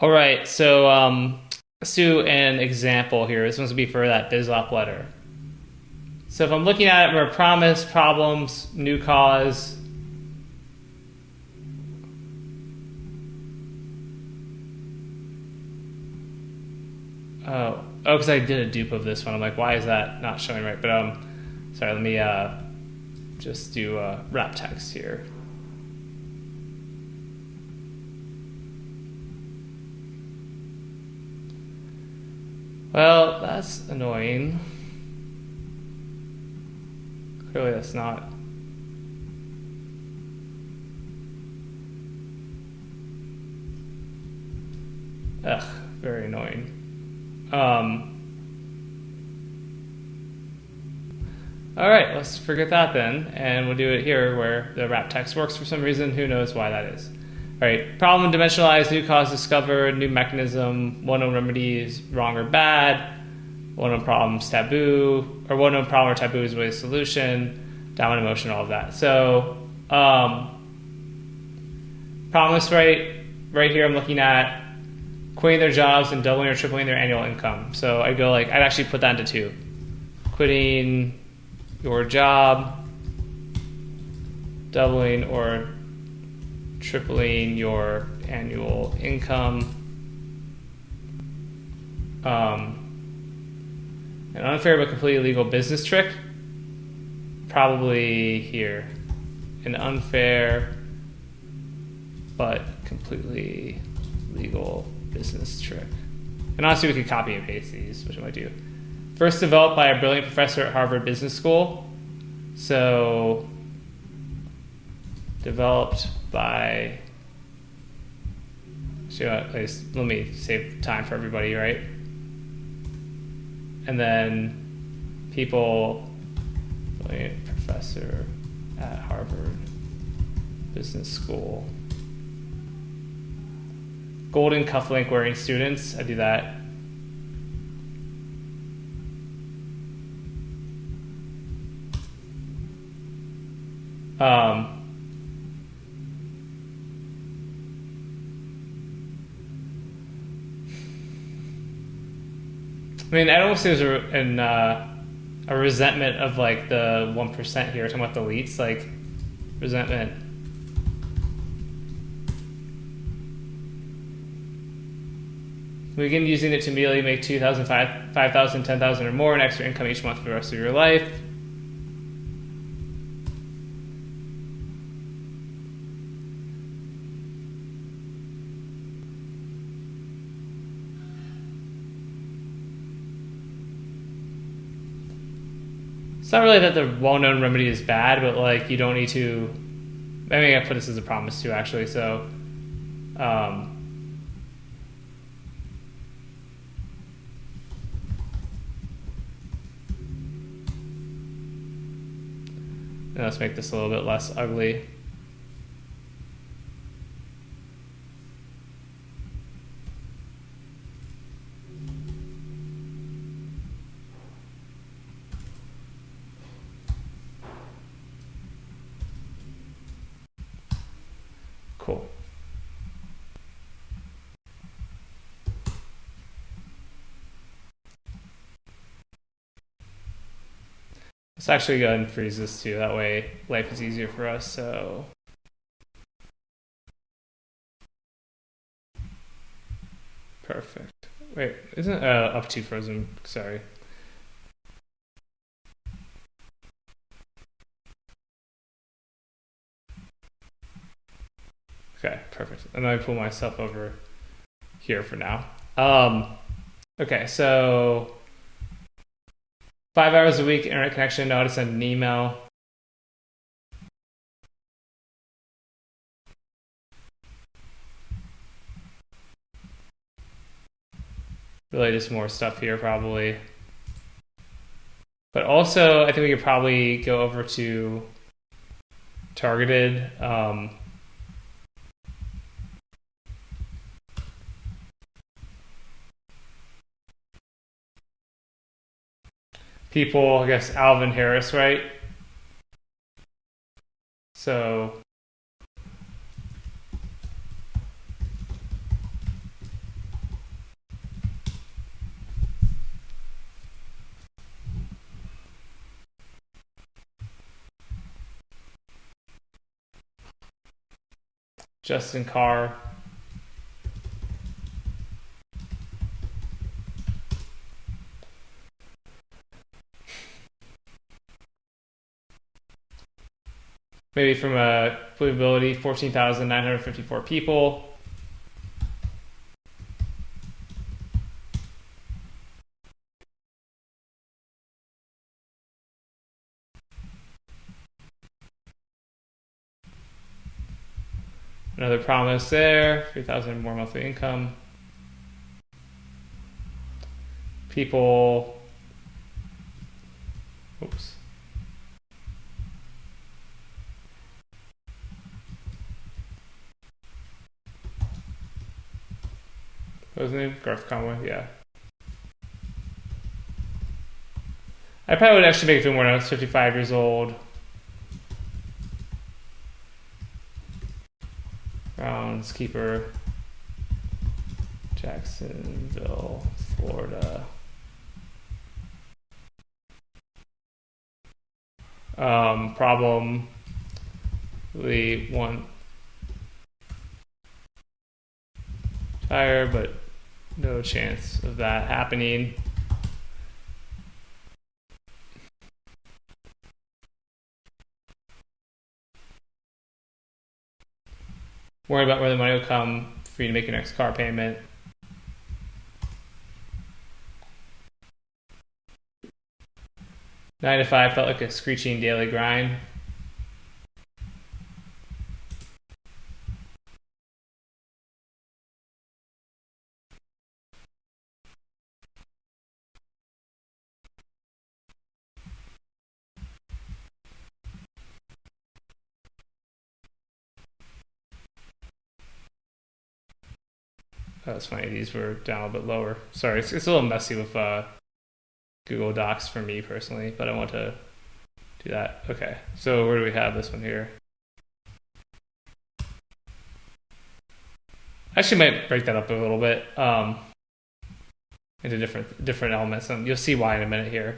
All right, so let's do an example here. This one's gonna be for that BizOp letter. So if I'm looking at it, we're promise, problems, new cause. Because I did a dupe of this one. I'm like, why is that not showing right? But sorry, let me just do wrap text here. Well, that's annoying. Clearly, that's not. Ugh, very annoying. All right, let's forget that then, and we'll do it here where the wrap text works for some reason. Who knows why that is? All right, problem dimensionalized, new cause discovered, new mechanism, one known remedy is wrong or bad, one known problem is taboo, or one known problem or taboo is way solution, downward emotion, all of that. So, promise right here I'm looking at quitting their jobs and doubling or tripling their annual income. So I go like, I'd actually put that into two. Quitting your job, doubling or tripling your annual income. An unfair but completely legal business trick, probably here. An unfair but completely legal business trick. And honestly, we could copy and paste these, which I might do. First developed by a brilliant professor at Harvard Business School. So, developed by. So at least, let me save time for everybody, right? And then people, brilliant professor at Harvard Business School. Golden cufflink wearing students. I do that. I mean, I don't see there's a resentment of like the 1% here. Talking about the elites, like resentment. We begin using it to immediately make 2,000, 5,000, 10,000 or more in extra income each month for the rest of your life. It's not really that the well-known remedy is bad, but like you don't need to. I mean, I put this as a promise too, actually. So, let's make this a little bit less ugly. Cool. Let's actually go ahead and freeze this too. That way life is easier for us. So perfect. Wait, isn't up to frozen? Sorry. Okay, perfect. And then I pull myself over here for now. Okay, so 5 hours a week internet connection. Know how to send an email. Really, just more stuff here probably. But also, I think we could probably go over to targeted. People, I guess Alvin Harris, right? So just in car. Maybe from a believability, 14,954 people. Another promise there, 3,000 more monthly income. People, oops. What was his name? Garth Conway, yeah. I probably would actually make it feel more when I was 55 years old. Groundskeeper, Jacksonville, Florida. Problem, we want tire, but no chance of that happening. Worry about where the money will come for you to make your next car payment. Nine to five felt like a screeching daily grind. That's funny. These were down a bit lower. Sorry, it's a little messy with Google Docs for me personally, but I want to do that. Okay, so where do we have this one here? I actually might break that up a little bit into different elements, and you'll see why in a minute here.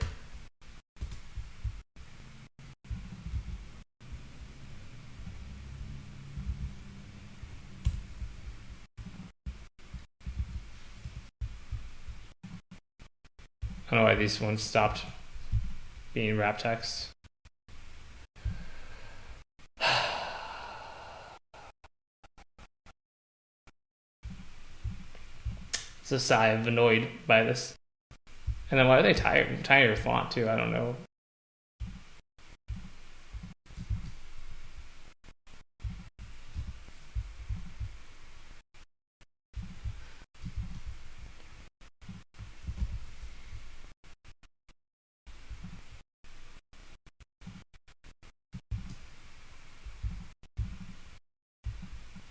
I don't know why these ones stopped being wrap text. It's a sigh of annoyed by this. And then why are they tiny your font too? I don't know.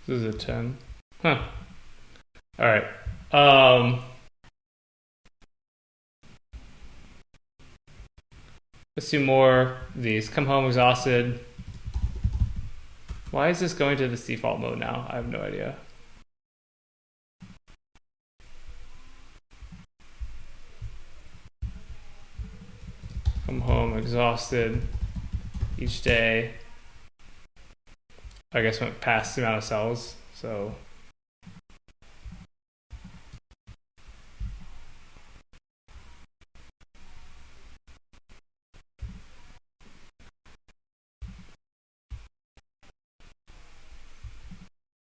This is a 10. Huh. All right. Let's do more of these. Come home exhausted. Why is this going to this default mode now? I have no idea. Come home exhausted each day. I guess went past the amount of cells, so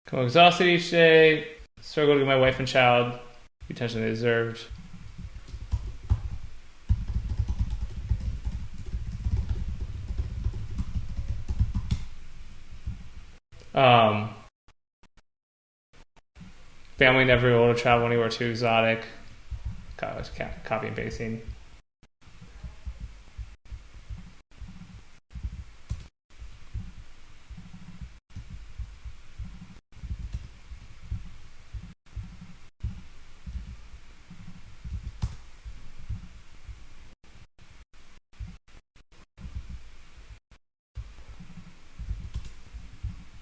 come exhausted each day, struggle to get my wife and child the attention they deserved. Family never able to travel anywhere too exotic. Copy and pasting.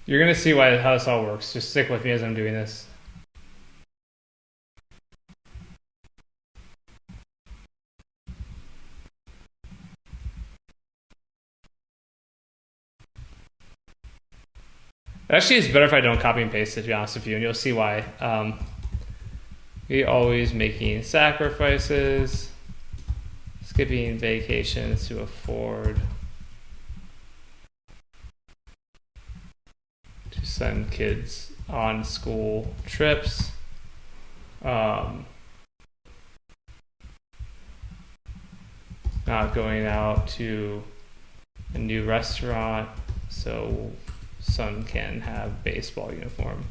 You're gonna see how this all works. Just stick with me as I'm doing this. Actually, it's better if I don't copy and paste it, to be honest with you, and you'll see why. We always making sacrifices, skipping vacations to afford to send kids on school trips. Not going out to a new restaurant so son can have baseball uniform.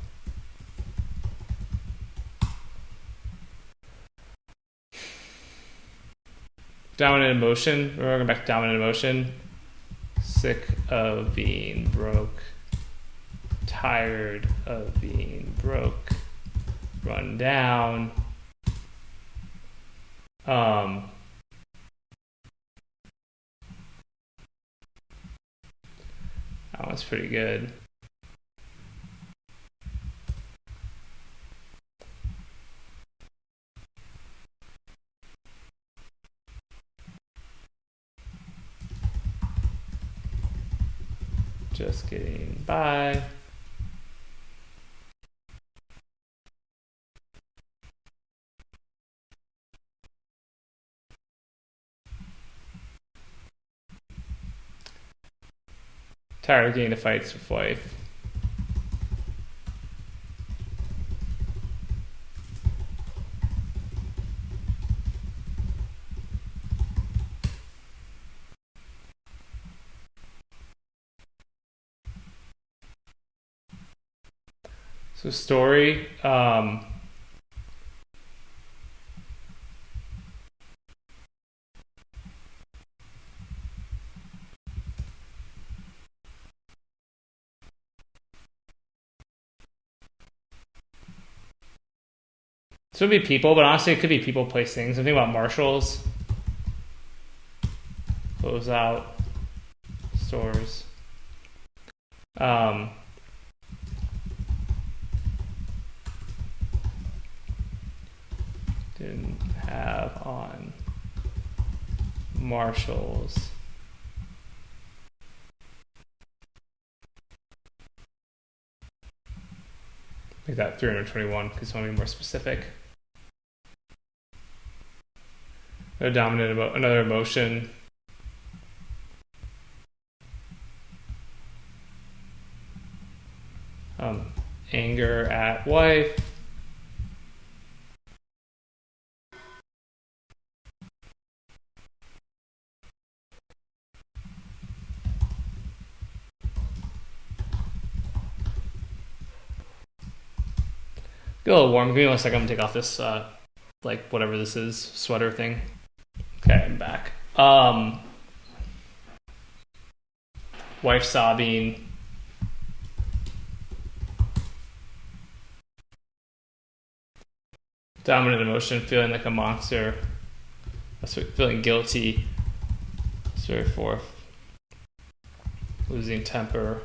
Dominant emotion. We're going back to dominant emotion. Sick of being broke. Tired of being broke. Run down. That one's pretty good. Just getting by. Tired of getting into fights with wife. So story. So it would be people, but honestly, it could be people, place, things. I'm thinking about Marshalls. Close out stores. Didn't have on Marshalls. Make that 321 because I want to be more specific. Another emotion. Anger at wife. Get a little warm. Give me 1 second. I'm gonna take off this like whatever this is, sweater thing. Okay, I'm back. Wife sobbing. Dominant emotion, feeling like a monster. Feeling guilty. So forth. Losing temper.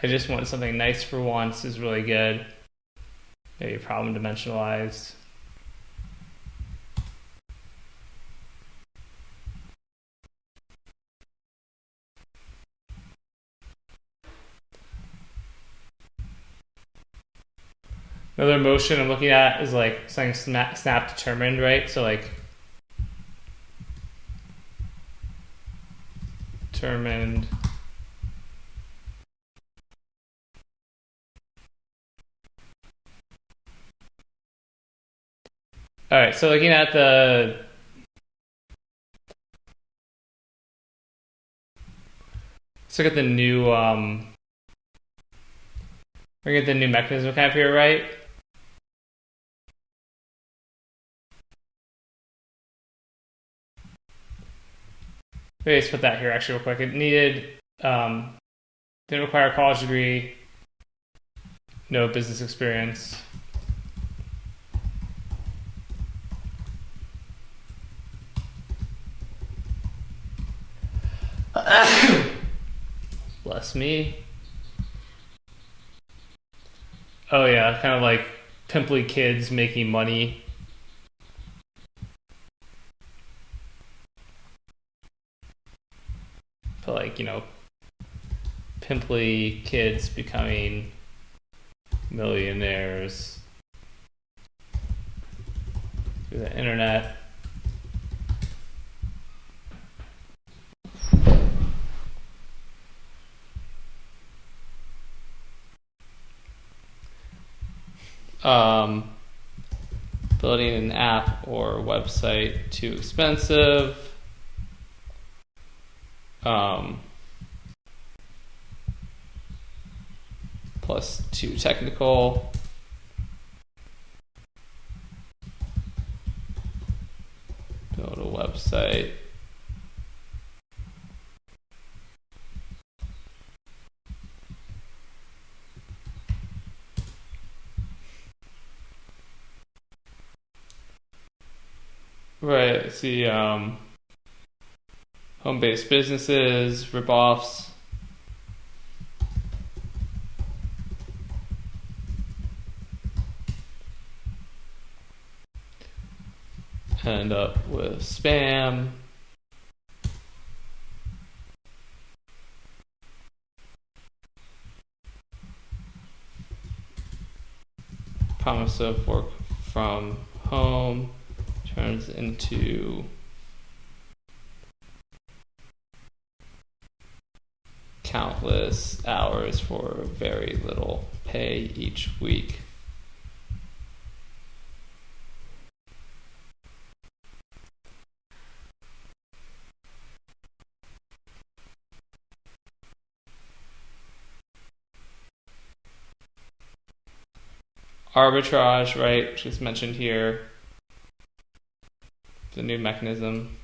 I just want something nice for once is really good. Maybe problem dimensionalized. Another emotion I'm looking at is like something snap determined, right? So like determined. All right, so looking at let's look at the new we're gonna get the new mechanism kind of here, right? Maybe let's put that here actually real quick. It needed, didn't require a college degree, no business experience. Bless me. Oh yeah, kind of like pimply kids making money. But like, pimply kids becoming millionaires through the internet. Building an app or website too expensive. Plus too technical. Build a website. Right, let's see, home-based businesses, ripoffs. End up with spam. Promise of work from home turns into countless hours for very little pay each week. Arbitrage, right, which is mentioned here. The new mechanism.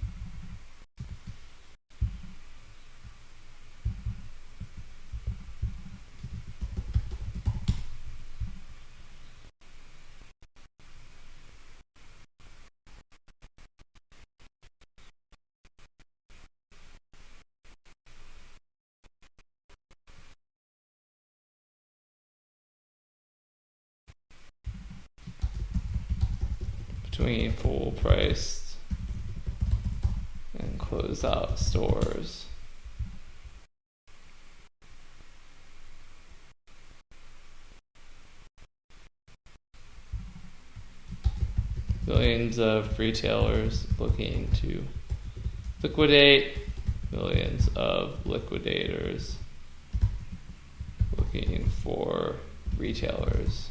Between full price and closeout stores. Billions of retailers looking to liquidate, millions of liquidators looking for retailers.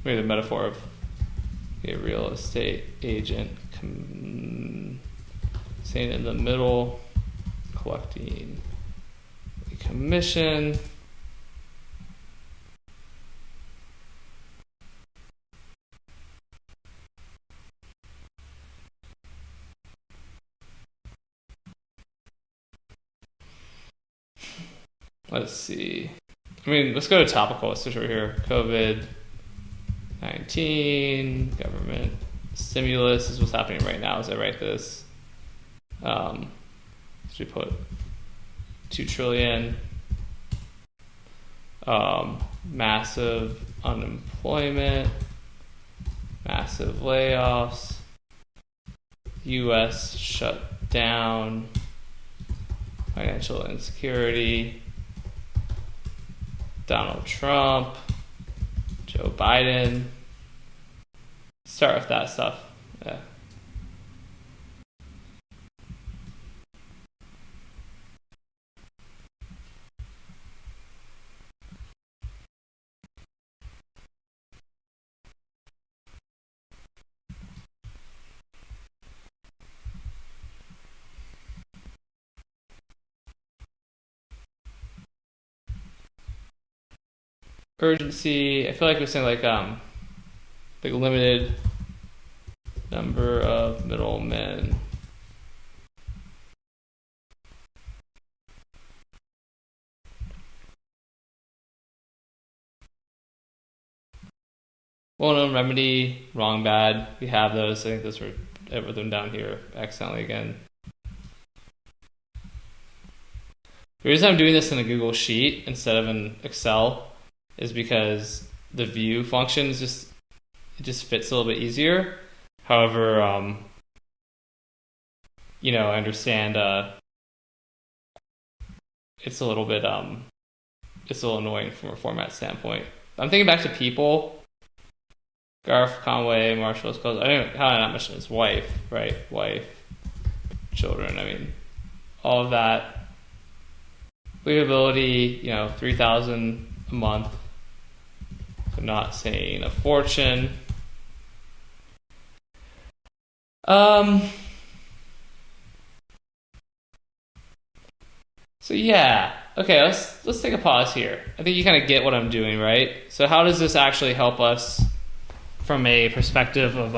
Maybe the metaphor of a real estate agent staying in the middle, collecting a commission. Let's see. Let's go to topical. Let's switch over here. COVID-19, government stimulus is what's happening right now as I write this. Should we put 2 trillion? Massive unemployment, massive layoffs, US shut down, financial insecurity, Donald Trump, Joe Biden. Start with that stuff. Yeah. Urgency. I feel like we're saying like limited number of middlemen Well-known remedy, wrong, bad. We have those. I think those were written down here accidentally again. The reason I'm doing this in a Google Sheet instead of in Excel is because the view function is just fits a little bit easier. However, I understand it's a little bit it's a little annoying from a format standpoint. I'm thinking back to people. Garth, Conway, Marshall, Scott. I don't know how I not mention his wife, right? Wife, children. I mean, all of that. Leavability, $3,000 a month. So not saying a fortune. So yeah, okay. Let's take a pause here. I think you kind of get what I'm doing, right? So how does this actually help us from a perspective of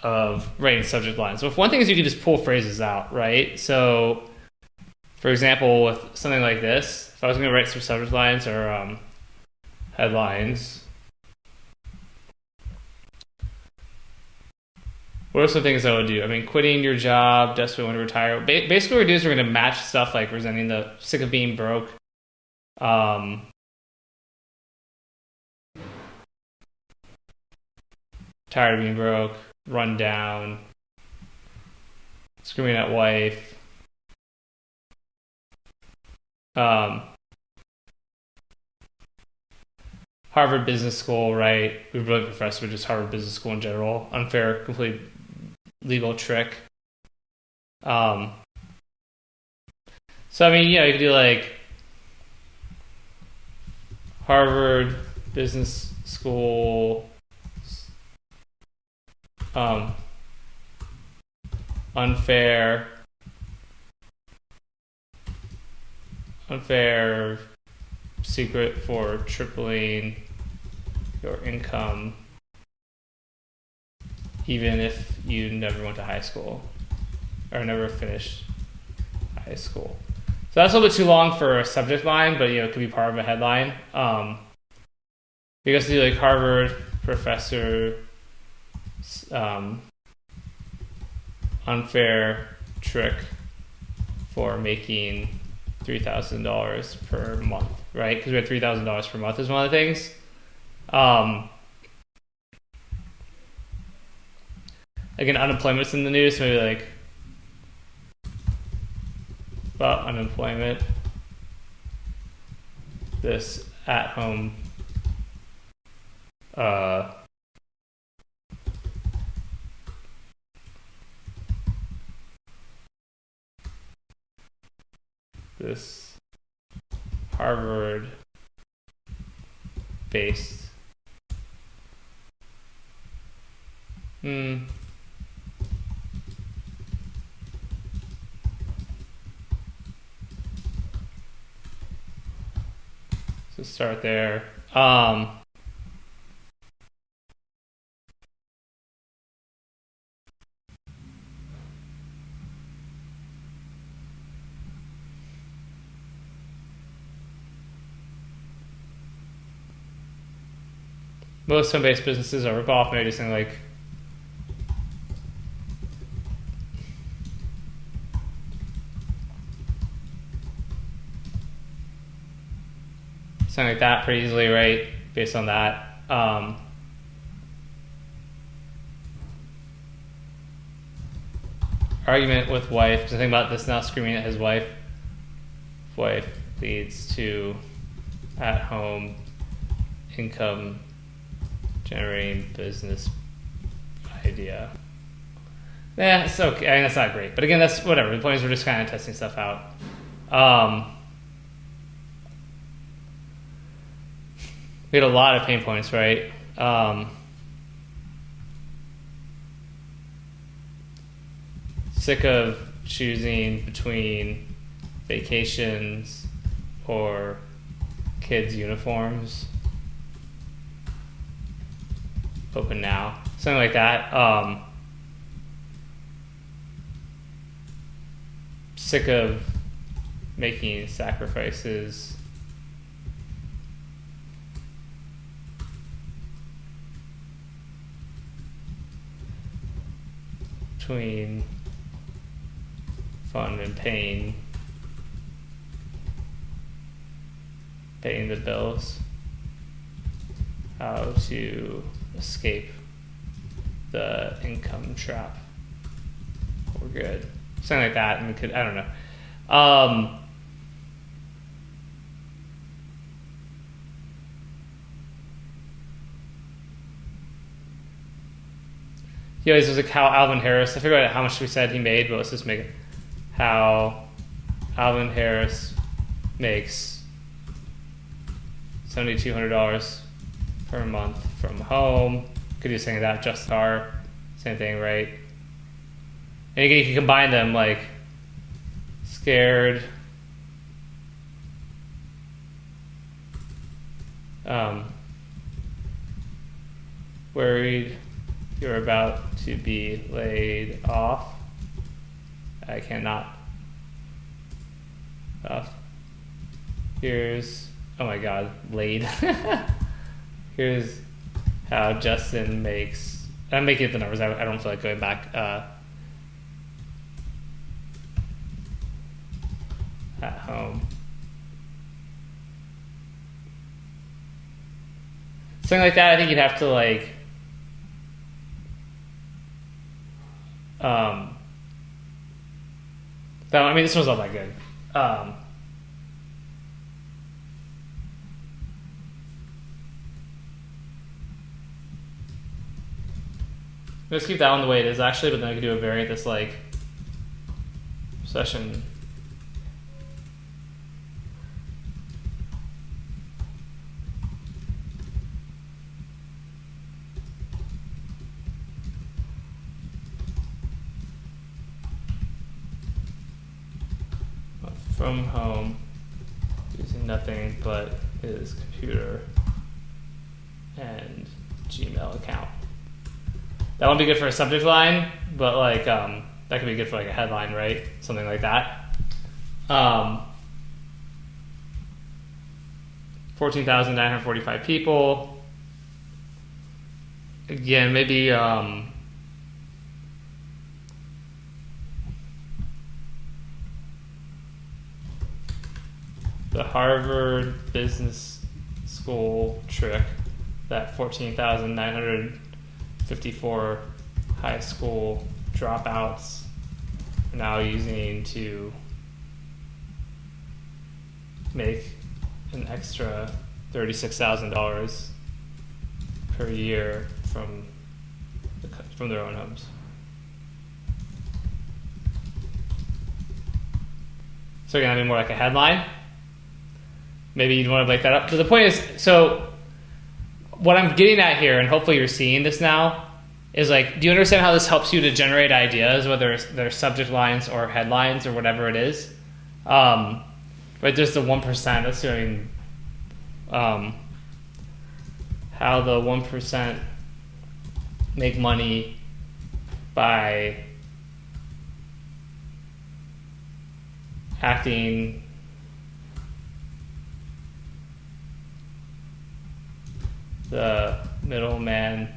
of writing subject lines? So if one thing is you can just pull phrases out, right? So for example, with something like this, if I was going to write some subject lines or headlines, what are some things I would do? I mean, quitting your job, desperate want to retire. Basically, what we're doing is we're going to match stuff like resenting the sick of being broke. Tired of being broke, run down, screaming at wife. Harvard Business School, right? We really professor, but just Harvard Business School in general. Unfair, complete legal trick. So I mean, you could do like Harvard Business School, unfair secret for tripling your income even if you never went to high school or never finished high school. So that's a little bit too long for a subject line, but it could be part of a headline. You guys do like Harvard professor unfair trick for making $3,000 per month, right? Because we had $3,000 per month is one of the things. Again, unemployment's in the news, maybe like about unemployment. This at-home this Harvard based so start there. Most home-based businesses are rip-off, maybe something like that pretty easily, right? Based on that. Argument with wife, because I think about this now, screaming at his wife. Wife leads to at-home income generating business idea. Yeah, it's okay. I mean, that's not great. But again, that's whatever. The point is we're just kind of testing stuff out. We had a lot of pain points, right? Sick of choosing between vacations or kids' uniforms. Open now. Something like that. Sick of making sacrifices between fun and pain, paying the bills, how to escape the income trap. We're good. Something like that, and we could, I don't know. He always was like how Alvin Harris, I forget how much we said he made, but let's just make it how Alvin Harris makes $7,200 per month from home. Could do something like that, just car, same thing, right? And again, you can combine them like scared, worried you're about to be laid off. I cannot. Here's, oh my God, laid. Here's how Justin makes, I'm making up the numbers, I don't feel like going back. At home. Something like that, I think you'd have to like, I mean, this one's not that good. Let's keep that one the way it is actually, but then I could do a variant that's like session from home using nothing but his computer and Gmail account. That wouldn't be good for a subject line, but like that could be good for like a headline, right? Something like that. 14,945 people. Again, maybe the Harvard Business School trick that 14,954 high school dropouts are now using to make an extra $36,000 per year from their own homes. So again, that'd be more like a headline. Maybe you'd want to break that up. But the point is, so what I'm getting at here, and hopefully you're seeing this now, is like, do you understand how this helps you to generate ideas, whether they're subject lines or headlines or whatever it is? Right, there's the 1%, that's doing how the 1% make money by acting the middleman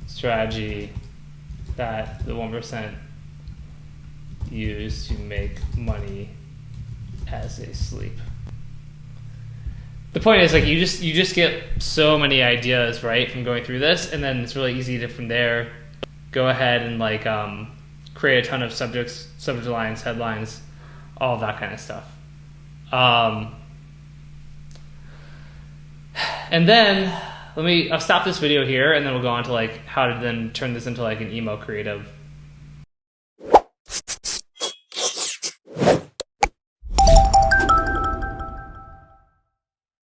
strategy that the 1% use to make money as they sleep. The point is, like, you just get so many ideas, right, from going through this, and then it's really easy to from there go ahead and like create a ton of subject lines, headlines, all of that kind of stuff. And then I'll stop this video here, and then we'll go on to like how to then turn this into like an emo creative